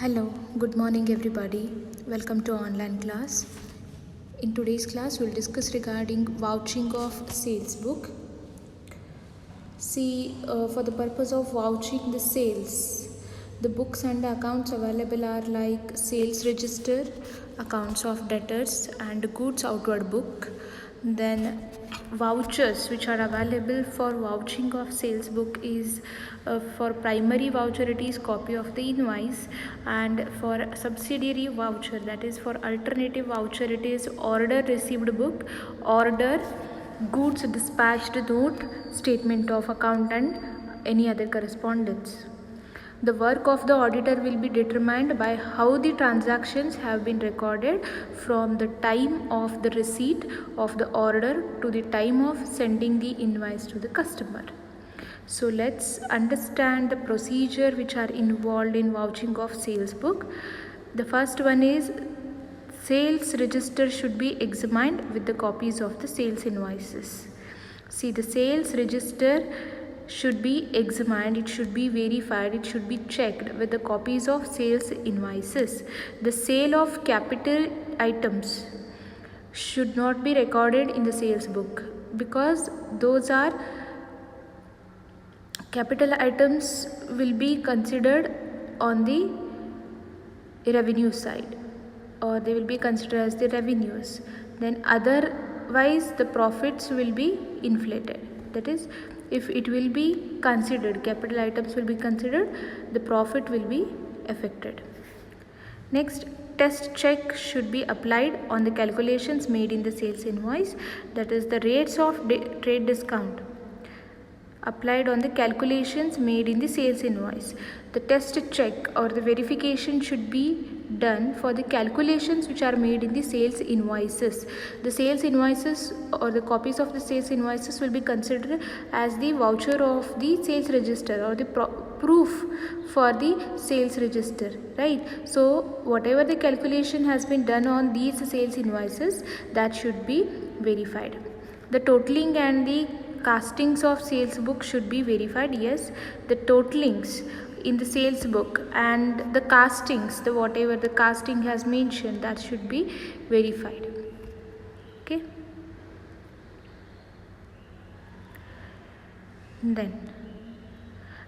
Hello, good morning everybody. Welcome to online class. In today's class, we'll discuss regarding vouching of sales book. See, for the purpose of vouching the sales, the books and the accounts available are like sales register, accounts of debtors, and goods outward book. Then vouchers which are available for vouching of sales book is for primary voucher it is copy of the invoice, and for subsidiary voucher, that is for alternative voucher, it is order received book, order, goods dispatched note, statement of account, and any other correspondence. The work of the auditor will be determined by how the transactions have been recorded from the time of the receipt of the order to the time of sending the invoice to the customer. So let's understand the procedure which are involved in vouching of sales book. The first one is sales register should be examined with the copies of the sales invoices. See, the sales register should be examined, it should be verified, it should be checked with the copies of sales invoices. The sale of capital items should not be recorded in the sales book because those are capital items will be considered on the revenue side, or they will be considered as the revenues. Then otherwise the profits will be inflated. That is, if it will be considered, capital items will be considered, the profit will be affected. Next, test check should be applied on the calculations made in the sales invoice, that is the rates of trade discount applied on the calculations made in the sales invoice. The test check or the verification should be done for the calculations which are made in the sales invoices. The sales invoices or the copies of the sales invoices will be considered as the voucher of the sales register or the proof for the sales register, right? So whatever the calculation has been done on these sales invoices, that should be verified. The totaling and the castings of sales book should be verified. Yes, the totalings in the sales book and the castings, the whatever the casting has mentioned, that should be verified. Okay, then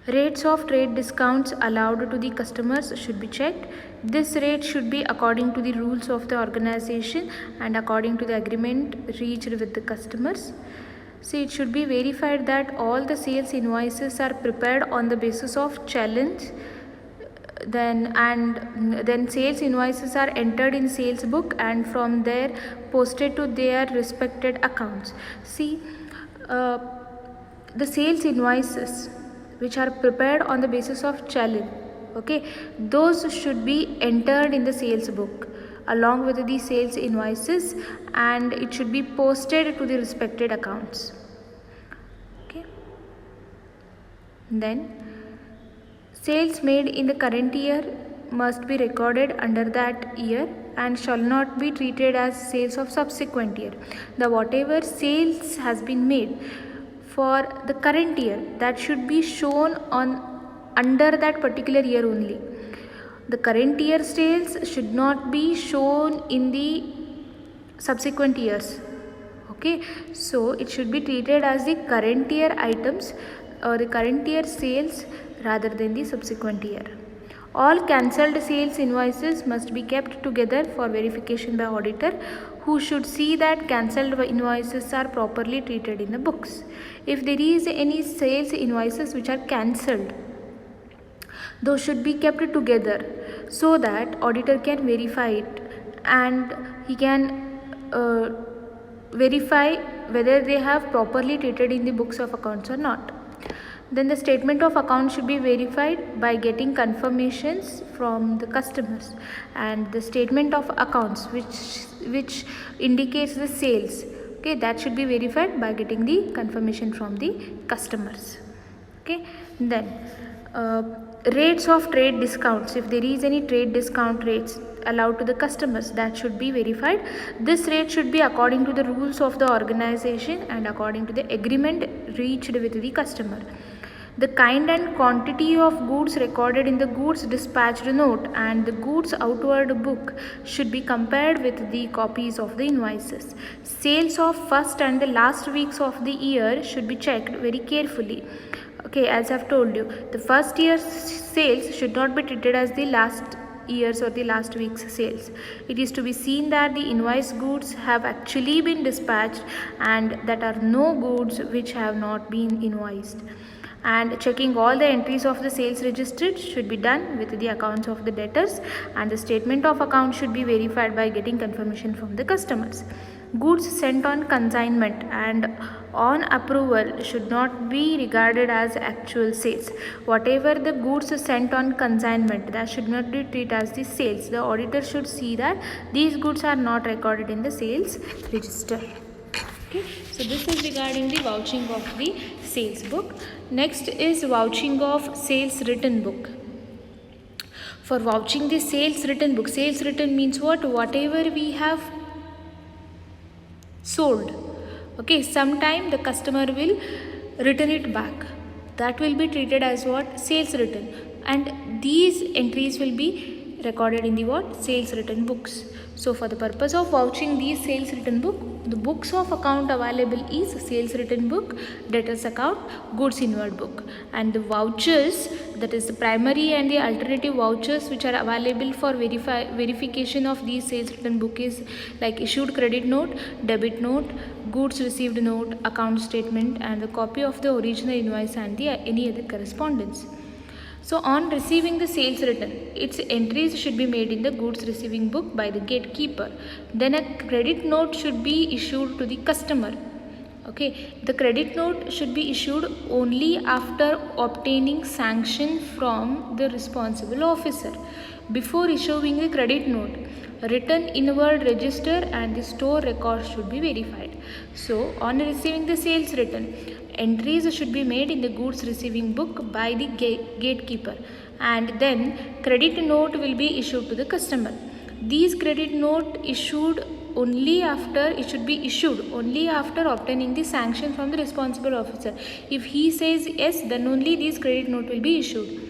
rates of trade discounts allowed to the customers should be checked. This rate should be according to the rules of the organization and according to the agreement reached with the customers. See, it should be verified that all the sales invoices are prepared on the basis of challenge. Then sales invoices are entered in sales book and from there posted to their respected accounts. See, the sales invoices which are prepared on the basis of challenge, okay, those should be entered in the sales book along with the sales invoices, and it should be posted to the respected accounts. Okay, then sales made in the current year must be recorded under that year and shall not be treated as sales of subsequent year. The whatever sales has been made for the current year, that should be shown on under that particular year only. The current year sales should not be shown in the subsequent years. Okay, so it should be treated as the current year items or the current year sales rather than the subsequent year. All cancelled sales invoices must be kept together for verification by auditor, who should see that cancelled invoices are properly treated in the books. If there is any sales invoices which are cancelled, those should be kept together so that auditor can verify it and he can verify whether they have properly treated in the books of accounts or not. Then the statement of account should be verified by getting confirmations from the customers, and the statement of accounts which indicates the sales, okay, that should be verified by getting the confirmation from the customers. Okay, then rates of trade discounts, if there is any trade discount rates allowed to the customers, that should be verified. This rate should be according to the rules of the organization and according to the agreement reached with the customer. The kind and quantity of goods recorded in the goods dispatched note and the goods outward book should be compared with the copies of the invoices. Sales of first and the last weeks of the year should be checked very carefully. Okay, as I've told you, the first year's sales should not be treated as the last years or the last week's sales. It is to be seen that the invoice goods have actually been dispatched and that are no goods which have not been invoiced. And checking all the entries of the sales registered should be done with the accounts of the debtors, and the statement of account should be verified by getting confirmation from the customers. Goods sent on consignment and on approval should not be regarded as actual sales. Whatever the goods sent on consignment, that should not be treated as the sales. The auditor should see that these goods are not recorded in the sales register. Okay, so this is regarding the vouching of the sales book. Next is vouching of sales written book. For vouching the sales written book, sales written means what? Whatever we have sold. Okay, sometime the customer will return it back. That will be treated as what? Sales written. And these entries will be recorded in the what? Sales written books. So for the purpose of vouching these sales written book, the books of account available is sales written book, debtors account, goods inward book, and the vouchers, that is the primary and the alternative vouchers which are available for verification of these sales written book is like issued credit note, debit note, goods received note, account statement, and the copy of the original invoice and the any other correspondence. So on receiving the sales written, its entries should be made in the goods receiving book by the gatekeeper. Then a credit note should be issued to the customer. Okay, the credit note should be issued only after obtaining sanction from the responsible officer. Before issuing the credit note, written inward register and the store records should be verified. So on receiving the sales written, entries should be made in the goods receiving book by the gatekeeper, and then credit note will be issued to the customer. These credit note issued only after, it should be issued only after obtaining the sanction from the responsible officer. If he says yes, then only these credit note will be issued.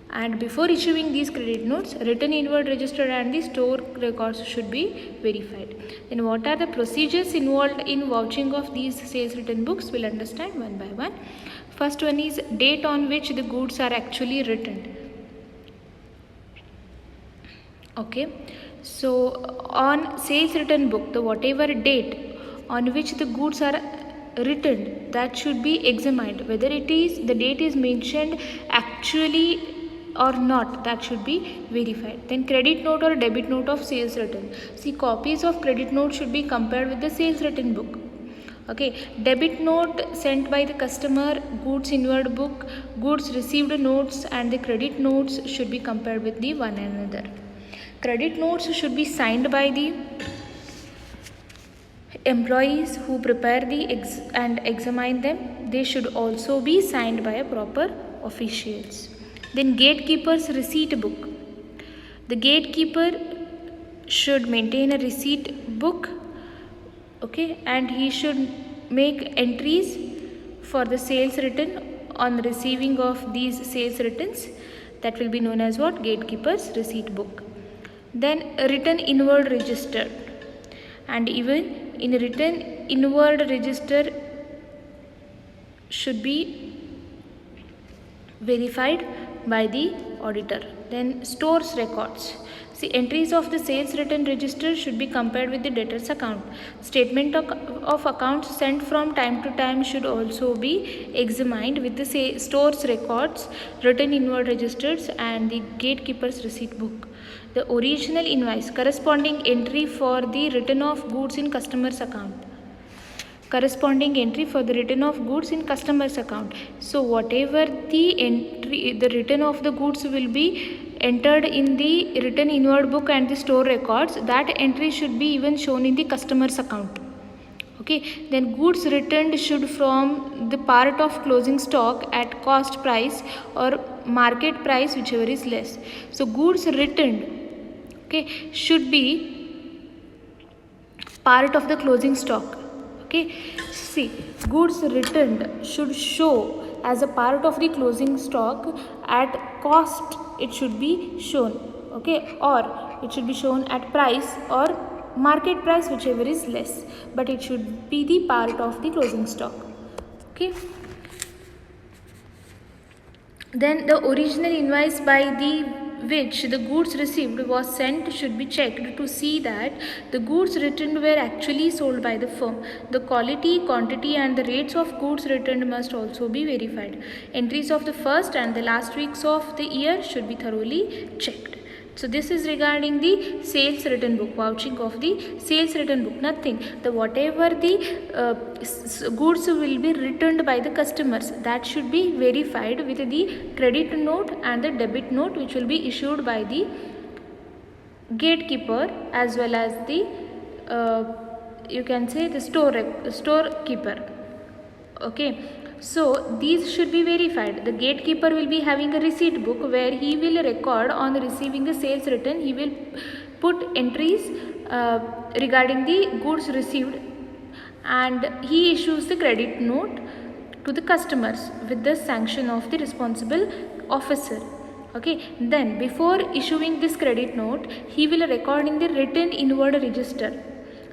And before issuing these credit notes, written inward register and the store records should be verified. Then what are the procedures involved in vouching of these sales written books? We'll understand one by one. First one is date on which the goods are actually written. Okay, so on sales written book, the whatever date on which the goods are written, that should be examined. Whether it is the date is mentioned actually or not, that should be verified. Then credit note or debit note of sales written. See, copies of credit note should be compared with the sales written book. Okay, debit note sent by the customer, goods inward book, goods received notes, and the credit notes should be compared with the one another. Credit notes should be signed by the employees who prepare and examine them. They should also be signed by a proper officials. Then gatekeeper's receipt book. The gatekeeper should maintain a receipt book, okay, and he should make entries for the sales written on receiving of these sales writtens. That will be known as what? Gatekeeper's receipt book. Then written inward register, and even in written inward register should be verified by the auditor. Then stores records. See, entries of the sales written register should be compared with the debtors account. Statement of accounts sent from time to time should also be examined with the stores records, written inward registers, and the gatekeeper's receipt book. The original invoice, corresponding entry for the return of goods in customer's account. Corresponding entry for the return of goods in customer's account. So whatever the entry, the return of the goods will be entered in the written inward book and the store records, that entry should be even shown in the customer's account. Okay, then goods returned should form the part of closing stock at cost price or market price, whichever is less. So goods returned, okay, should be part of the closing stock. Okay, see, goods returned should show as a part of the closing stock at cost it should be shown, okay, or it should be shown at price or market price, whichever is less, but it should be the part of the closing stock, okay. Then the original invoice by the which the goods received was sent should be checked to see that the goods returned were actually sold by the firm. The quality, quantity and the rates of goods returned must also be verified. Entries of the first and the last weeks of the year should be thoroughly checked. So this is regarding the sales return book, vouching of the sales return book. Nothing. The whatever the goods will be returned by the customers, that should be verified with the credit note and the debit note, which will be issued by the gatekeeper as well as the you can say the storekeeper. Okay. So these should be verified. The gatekeeper will be having a receipt book where he will record on receiving the sales return. He will put entries regarding the goods received, and he issues the credit note to the customers with the sanction of the responsible officer. Okay. Then before issuing this credit note, he will record in the written inward register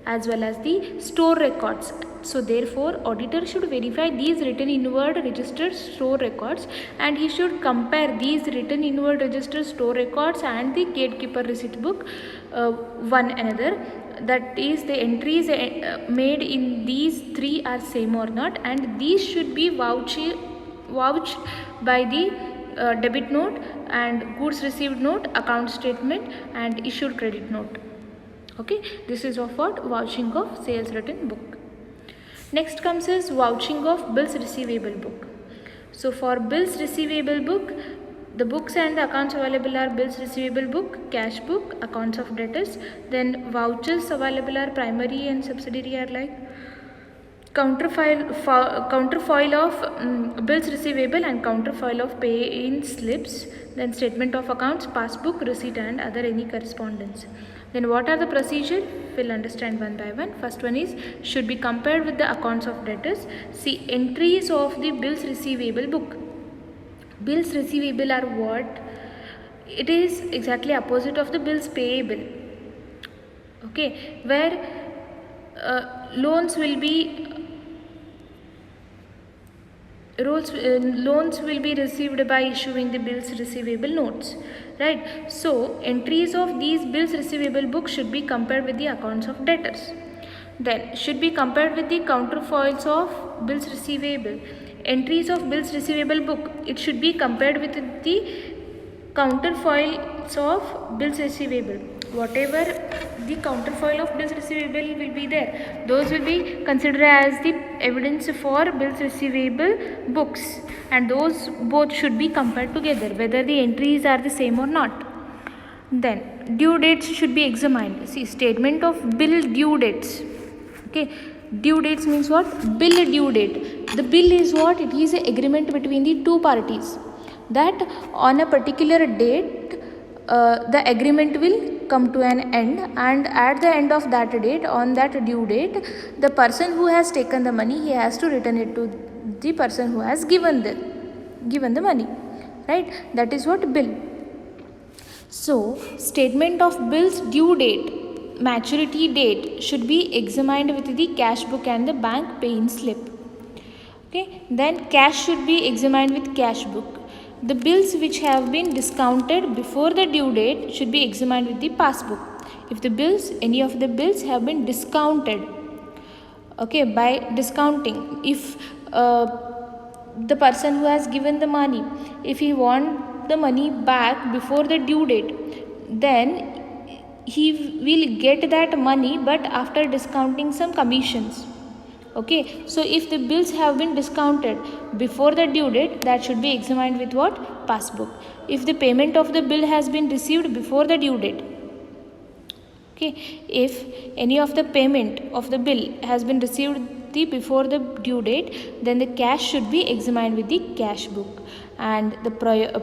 as well as the store records. So therefore auditor should verify these written inward registered store records, and he should compare these written inward registered store records and the gatekeeper receipt book one another, that is the entries made in these three are same or not, and these should be vouched by the debit note and goods received note, account statement and issued credit note. Okay, this is of what? Vouching of sales return book. Next comes is vouching of bills receivable book. So for bills receivable book, the books and the accounts available are bills receivable book, cash book, accounts of debtors. Then vouchers available are primary and subsidiary are like counterfoil of bills receivable and counterfoil of pay-in slips. Then statement of accounts, passbook, receipt and other any correspondence. Then what are the procedure? We'll understand one by one. First one is should be compared with the accounts of debtors. See entries of the bills receivable book. Bills receivable are what? It is exactly opposite of the bills payable. Okay, where loans will be loans will be received by issuing the bills receivable notes, right? So entries of these bills receivable books should be compared with the accounts of debtors. Then should be compared with the counterfoils of bills receivable. Entries of bills receivable book, it should be compared with the counterfoils of bills receivable. Whatever the counterfoil of bills receivable will be there, those will be considered as the evidence for bills receivable books, and those both should be compared together whether the entries are the same or not. Then due dates should be examined. See statement of bill due dates. Okay, due dates means what? Bill due date. The bill is what? It is an agreement between the two parties that on a particular date the agreement will come to an end, and at the end of that date, on that due date, the person who has taken the money, he has to return it to the person who has given the money, right? That is what bill. So statement of bills due date, maturity date should be examined with the cash book and the bank pay-in slip. Okay, then cash should be examined with cash book. The bills which have been discounted before the due date should be examined with the passbook. If the bills, any of the bills have been discounted, okay, by discounting, if the person who has given the money, if he want the money back before the due date, then he will get that money but after discounting some commissions. Okay, so if the bills have been discounted before the due date, that should be examined with what? Passbook. If the payment of the bill has been received before the due date, okay, if any of the payment of the bill has been received before the due date, then the cash should be examined with the cash book, and the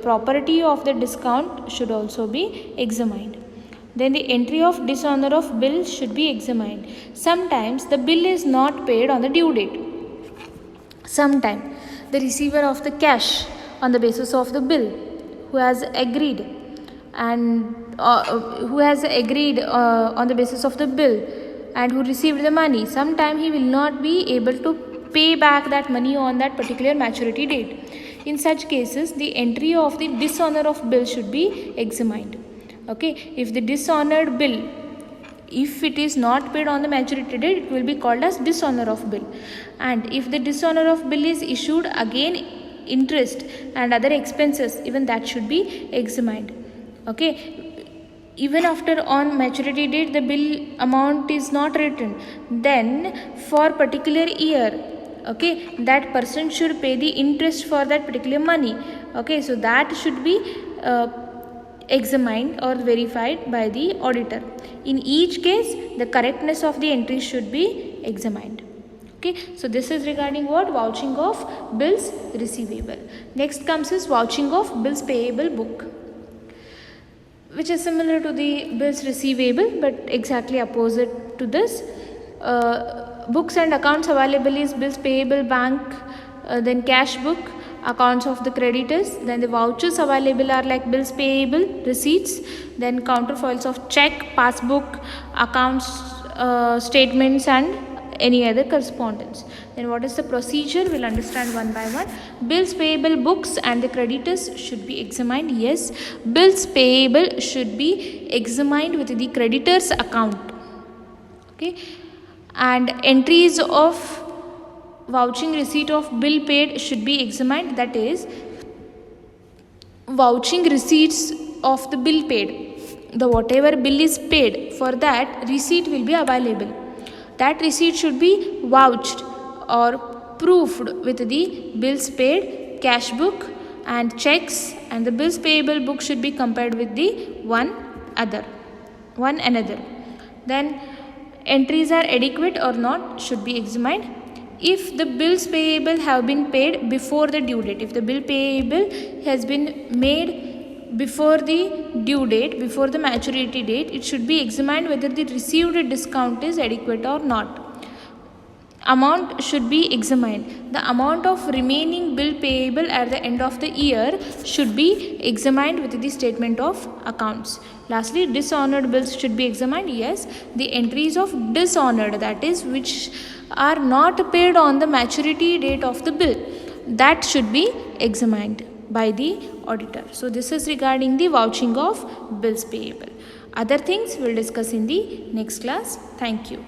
property of the discount should also be examined. Then the entry of dishonor of bill should be examined. Sometimes the bill is not paid on the due date. Sometimes the receiver of the cash on the basis of the bill, who has agreed and on the basis of the bill and who received the money, sometime he will not be able to pay back that money on that particular maturity date. In such cases, the entry of the dishonor of bill should be examined. Okay, if the dishonored bill, if it is not paid on the maturity date, it will be called as dishonor of bill. And if the dishonor of bill is issued, again interest and other expenses, even that should be examined. Okay, even after on maturity date the bill amount is not written, then for particular year, okay, that person should pay the interest for that particular money. Okay, so that should be examined or verified by the auditor. In each case, the correctness of the entries should be examined. Okay, so this is regarding what? Vouching of bills receivable. Next comes is vouching of bills payable book, which is similar to the bills receivable but exactly opposite to this. Books and accounts available is bills payable bank, then cash book, accounts of the creditors, then the vouchers available are like bills payable, receipts, then counterfoils of check, passbook, accounts, statements and any other correspondence. Then what is the procedure? We'll understand one by one. Bills payable books and the creditors should be examined. Yes, bills payable should be examined with the creditor's account. Okay, and entries of vouching receipt of bill paid should be examined. That is, vouching receipts of the bill paid, the whatever bill is paid, for that receipt will be available. That receipt should be vouched or proofed with the bills paid, cash book and checks, and the bills payable book should be compared with the one another. Then entries are adequate or not should be examined. If the bills payable have been paid before the due date, if the bill payable has been made before the due date, before the maturity date, it should be examined whether the received discount is adequate or not. Amount should be examined. The amount of remaining bill payable at the end of the year should be examined with the statement of accounts. Lastly, dishonored bills should be examined. Yes, the entries of dishonored, that is, which are not paid on the maturity date of the bill, that should be examined by the auditor. So this is regarding the vouching of bills payable. Other things we'll discuss in the next class. Thank you.